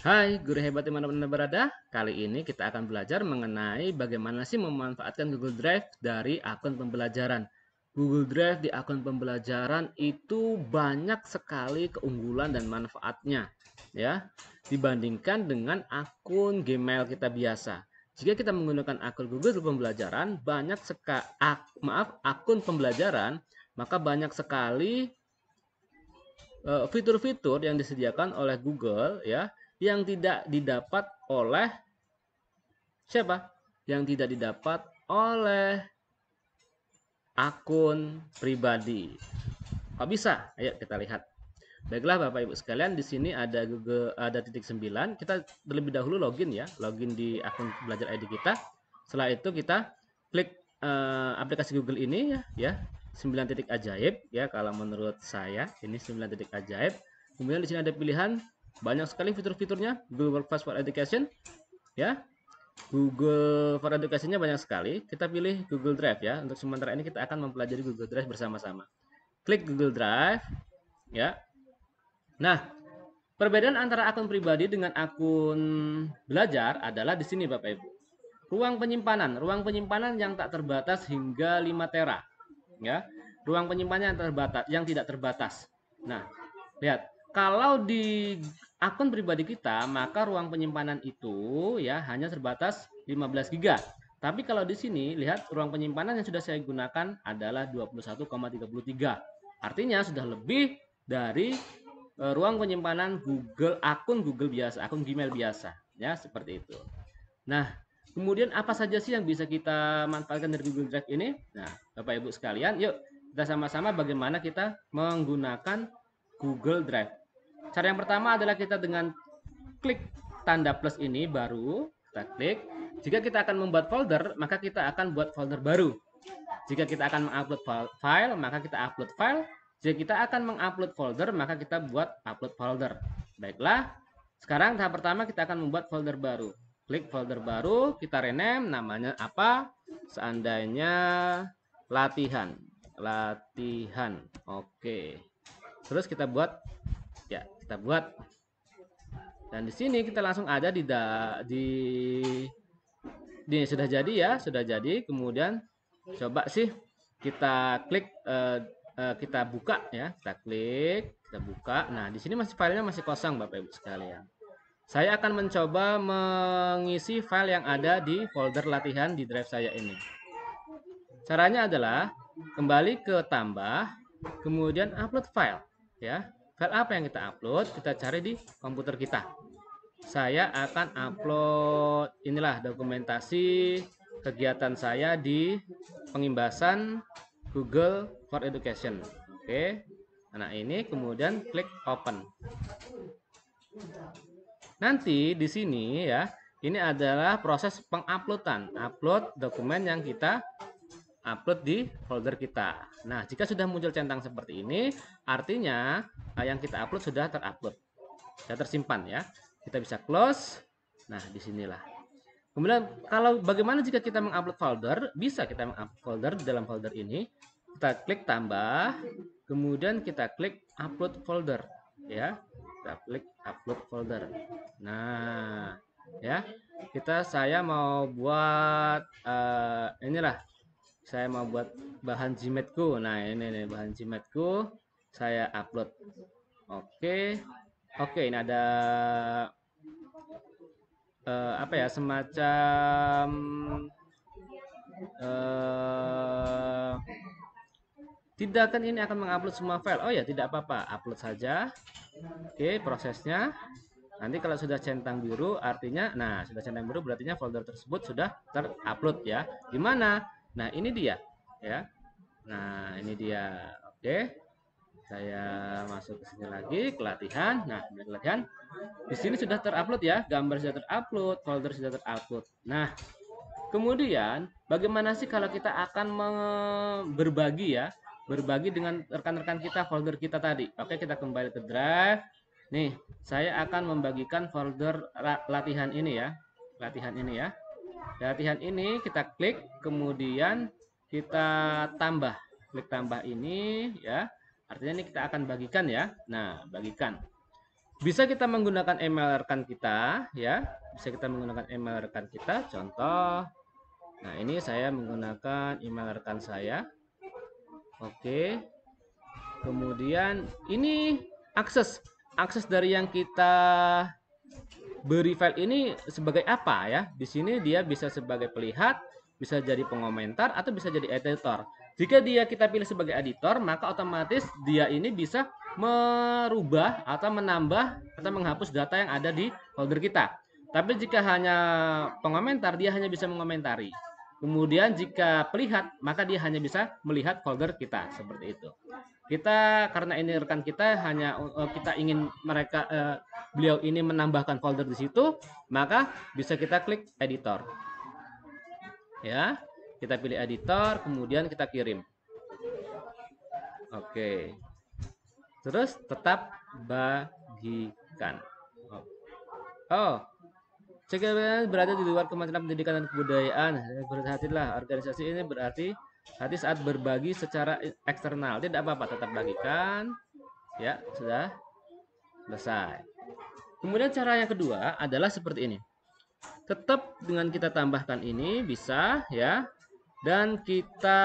Hai, guru hebat dimanapun Anda berada. Kali ini kita akan belajar mengenai bagaimana sih memanfaatkan Google Drive dari akun pembelajaran. Google Drive di akun pembelajaran itu banyak sekali keunggulan dan manfaatnya, ya, dibandingkan dengan akun Gmail kita biasa. Jika kita menggunakan akun Google pembelajaran, akun pembelajaran, maka banyak sekali fitur-fitur yang disediakan oleh Google ya yang tidak didapat oleh siapa? Yang tidak didapat oleh akun pribadi. Kok bisa? Ayo kita lihat. Baiklah Bapak Ibu sekalian, di sini ada Google ada titik 9. Kita terlebih dahulu login ya, login di akun belajar ID kita. Setelah itu kita klik aplikasi Google ini ya, 9 titik ajaib ya kalau menurut saya ini 9 titik ajaib. Kemudian di sini ada pilihan banyak sekali fitur-fiturnya, Google Workspace for Education ya. Google for Education-nya banyak sekali. Kita pilih Google Drive ya. Untuk sementara ini kita akan mempelajari Google Drive bersama-sama. Klik Google Drive ya. Nah, perbedaan antara akun pribadi dengan akun belajar adalah di sini Bapak Ibu. Ruang penyimpanan yang tak terbatas hingga 5 tera, ya. Ruang penyimpanan yang terbatas, yang tidak terbatas. Nah, lihat, kalau di akun pribadi kita, maka ruang penyimpanan itu ya hanya terbatas 15 GB. Tapi kalau di sini, lihat ruang penyimpanan yang sudah saya gunakan adalah 21,33. Artinya sudah lebih dari ruang penyimpanan akun Google biasa, akun Gmail biasa, ya seperti itu. Nah, kemudian apa saja sih yang bisa kita manfaatkan dari Google Drive ini? Nah, Bapak Ibu sekalian, yuk kita sama-sama bagaimana kita menggunakan Google Drive. Cara yang pertama adalah kita dengan klik tanda plus ini baru kita klik. Jika kita akan membuat folder, maka kita akan buat folder baru. Jika kita akan mengupload file, maka kita upload file. Jika kita akan mengupload folder, maka kita buat upload folder. Baiklah, sekarang tahap pertama kita akan membuat folder baru. Klik folder baru, kita rename, namanya apa? Seandainya latihan. Latihan. Oke. Terus kita buat, ya kita buat. Dan di sini kita langsung ada di sudah jadi ya, sudah jadi. Kemudian coba sih kita klik kita buka ya, kita klik, kita buka. Nah, di sini filenya masih kosong Bapak Ibu sekalian. Saya akan mencoba mengisi file yang ada di folder latihan di drive saya ini. Caranya adalah kembali ke tambah, kemudian upload file ya. File apa yang kita upload? Kita cari di komputer kita. Saya akan upload inilah dokumentasi kegiatan saya di pengimbasan Google for Education. Oke. Nah, ini kemudian klik open. Nanti di sini ya, ini adalah proses penguploadan, upload dokumen yang kita upload di folder kita. Nah, jika sudah muncul centang seperti ini, artinya yang kita upload sudah terupload, sudah tersimpan ya. Kita bisa close. Nah, disinilah. Kemudian kalau bagaimana jika kita mengupload folder? Bisa kita mengupload folder di dalam folder ini. Kita klik tambah, kemudian kita klik upload folder, ya. Kita klik upload folder. Nah, ya. Saya mau buat inilah. Saya mau buat bahan jimatku. Nah, ini nih bahan jimatku. Saya upload. Oke. Oke, ini ada apa ya, semacam tidak kan ini akan mengupload semua file. Oh ya, tidak apa-apa, upload saja. Oke, prosesnya. Nanti kalau sudah centang biru artinya, nah sudah centang biru berarti folder tersebut sudah terupload ya. Di mana? Nah, ini dia ya. Nah, ini dia. Oke. Saya masuk ke sini lagi ke latihan. Nah, latihan. Di sini sudah terupload ya, gambar sudah terupload, folder sudah terupload. Nah, kemudian bagaimana sih kalau kita akan berbagi ya, berbagi dengan rekan-rekan kita folder kita tadi. Oke, kita kembali ke drive. Nih, saya akan membagikan folder latihan ini ya. Latihan ini ya. Latihan ini kita klik, kemudian kita tambah. Klik tambah ini ya. Artinya ini kita akan bagikan ya. Nah, bagikan. Bisa kita menggunakan email rekan kita, ya. Bisa kita menggunakan email rekan kita. Contoh, nah ini saya menggunakan email rekan saya. Oke. Kemudian ini akses dari yang kita beri file ini sebagai apa ya? Di sini dia bisa sebagai pelihat, bisa jadi pengomentar, atau bisa jadi editor. Jika kita pilih sebagai editor, maka otomatis dia ini bisa merubah atau menambah atau menghapus data yang ada di folder kita. Tapi jika hanya pengomentar, dia hanya bisa mengomentari. Kemudian jika pelihat, maka dia hanya bisa melihat folder kita seperti itu. Kita karena ini rekan kita hanya kita ingin beliau ini menambahkan folder di situ, maka bisa kita klik editor. Ya, kita pilih editor, kemudian kita kirim. Oke. Terus tetap bagikan. Oh, jika berada di luar Kementerian Pendidikan dan Kebudayaan, berhati-hatilah. Organisasi ini berarti hati saat berbagi secara eksternal. Tidak apa-apa, tetap bagikan. Ya, sudah selesai. Kemudian cara yang kedua adalah seperti ini. Tetap dengan kita tambahkan ini bisa ya. Dan kita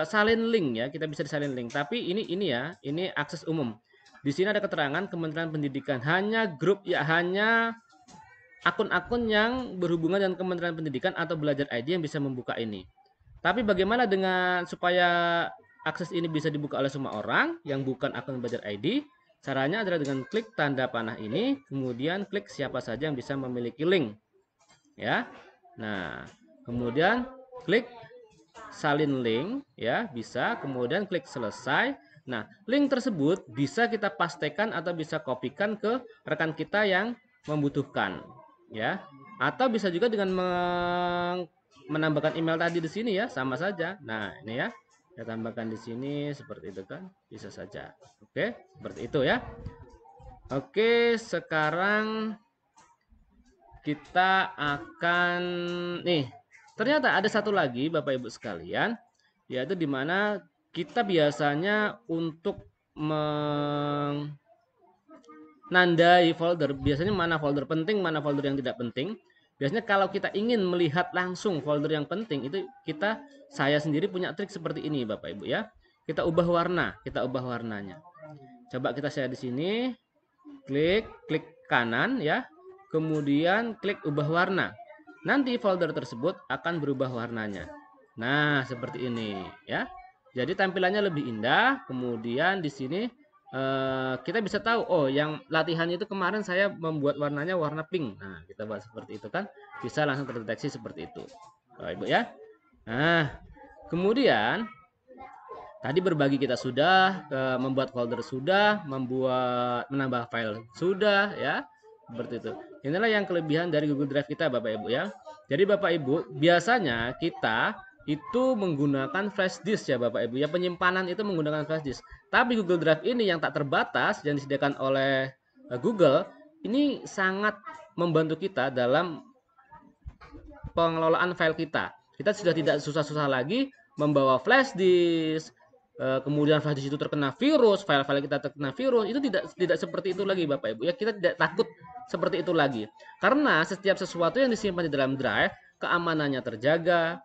salin link ya, kita bisa disalin link. Tapi ini ya, ini akses umum. Di sini ada keterangan Kementerian Pendidikan, hanya grup ya, hanya akun-akun yang berhubungan dengan Kementerian Pendidikan atau Belajar ID yang bisa membuka ini. Tapi bagaimana dengan supaya akses ini bisa dibuka oleh semua orang yang bukan akun Belajar ID? Caranya adalah dengan klik tanda panah ini, kemudian klik siapa saja yang bisa memiliki link. Ya. Nah, kemudian klik salin link ya, bisa, kemudian klik selesai. Nah, link tersebut bisa kita pastekan atau bisa kopikan ke rekan kita yang membutuhkan ya. Atau bisa juga dengan menambahkan email tadi di sini ya, sama saja. Nah, ini ya. Saya tambahkan di sini seperti itu kan, bisa saja. Oke, seperti itu ya. Oke, sekarang kita akan nih, ternyata ada satu lagi Bapak Ibu sekalian, yaitu dimana kita biasanya untuk menandai folder, biasanya mana folder penting, mana folder yang tidak penting. Biasanya kalau kita ingin melihat langsung folder yang penting, itu saya sendiri punya trik seperti ini Bapak Ibu ya. Kita ubah warnanya. Coba kita share di sini, klik kanan ya. Kemudian klik ubah warna. Nanti folder tersebut akan berubah warnanya. Nah, seperti ini ya. Jadi tampilannya lebih indah. Kemudian di sini kita bisa tahu, oh yang latihan itu kemarin saya membuat warnanya warna pink. Nah, kita buat seperti itu kan, bisa langsung terdeteksi seperti itu. Bapak Ibu ya. Nah, kemudian tadi berbagi kita sudah, membuat folder sudah, menambah file sudah ya. Seperti itu. Inilah yang kelebihan dari Google Drive kita Bapak Ibu ya. Jadi Bapak Ibu, biasanya kita itu menggunakan flash disk ya Bapak Ibu ya, penyimpanan itu menggunakan flash disk. Tapi Google Drive ini yang tak terbatas yang disediakan oleh Google ini sangat membantu kita dalam pengelolaan file kita. Kita sudah tidak susah-susah lagi membawa flash disk, kemudian flash disk itu terkena virus, file-file kita terkena virus, itu tidak seperti itu lagi Bapak Ibu ya. Kita tidak takut seperti itu lagi. Karena setiap sesuatu yang disimpan di dalam drive, keamanannya terjaga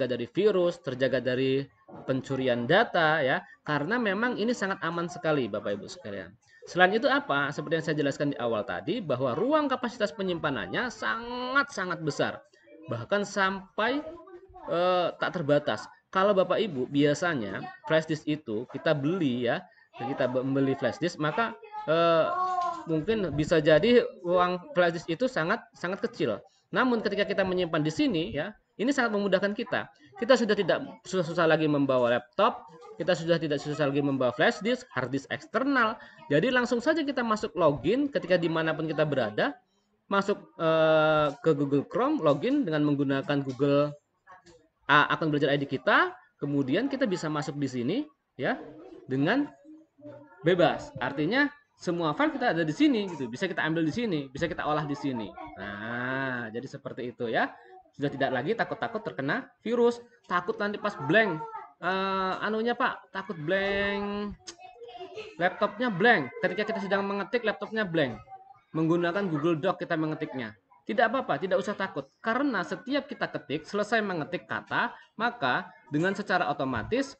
dari virus, terjaga dari pencurian data ya. Karena memang ini sangat aman sekali Bapak Ibu sekalian. Selain itu apa? Seperti yang saya jelaskan di awal tadi, bahwa ruang kapasitas penyimpanannya sangat-sangat besar. Bahkan sampai tak terbatas. Kalau Bapak Ibu biasanya flash disk itu kita beli ya, kita membeli flash disk, maka mungkin bisa jadi ruang flash disk itu sangat kecil. Namun ketika kita menyimpan di sini ya, ini sangat memudahkan kita. Kita sudah tidak susah-susah lagi membawa laptop, kita sudah tidak susah lagi membawa flash disk, hard disk eksternal. Jadi langsung saja kita masuk login ketika dimanapun kita berada, masuk ke Google Chrome, login dengan menggunakan Google akun Belajar ID kita, kemudian kita bisa masuk di sini ya dengan bebas. Artinya semua file kita ada di sini gitu, bisa kita ambil di sini, bisa kita olah di sini. Nah, jadi seperti itu ya. Sudah tidak lagi takut-takut terkena virus, takut nanti pas blank anunya Pak, takut blank laptopnya blank. Ketika kita sedang mengetik, laptopnya blank. Menggunakan Google Doc kita mengetiknya. Tidak apa-apa, tidak usah takut. Karena setiap kita ketik, selesai mengetik kata, maka dengan secara otomatis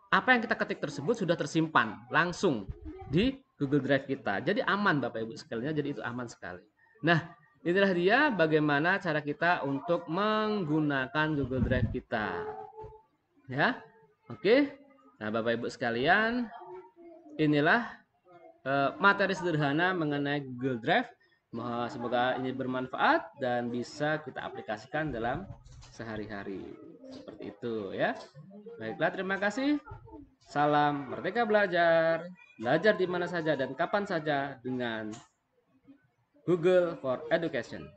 apa yang kita ketik tersebut sudah tersimpan langsung di Google Drive kita. Jadi aman Bapak Ibu sekalian, jadi itu aman sekali. Nah, inilah dia bagaimana cara kita untuk menggunakan Google Drive kita. Ya. Oke. Nah, Bapak Ibu sekalian, inilah materi sederhana mengenai Google Drive. Semoga ini bermanfaat dan bisa kita aplikasikan dalam sehari-hari. Seperti itu ya. Baiklah, terima kasih. Salam Merdeka Belajar. Belajar di mana saja dan kapan saja dengan Google for Education.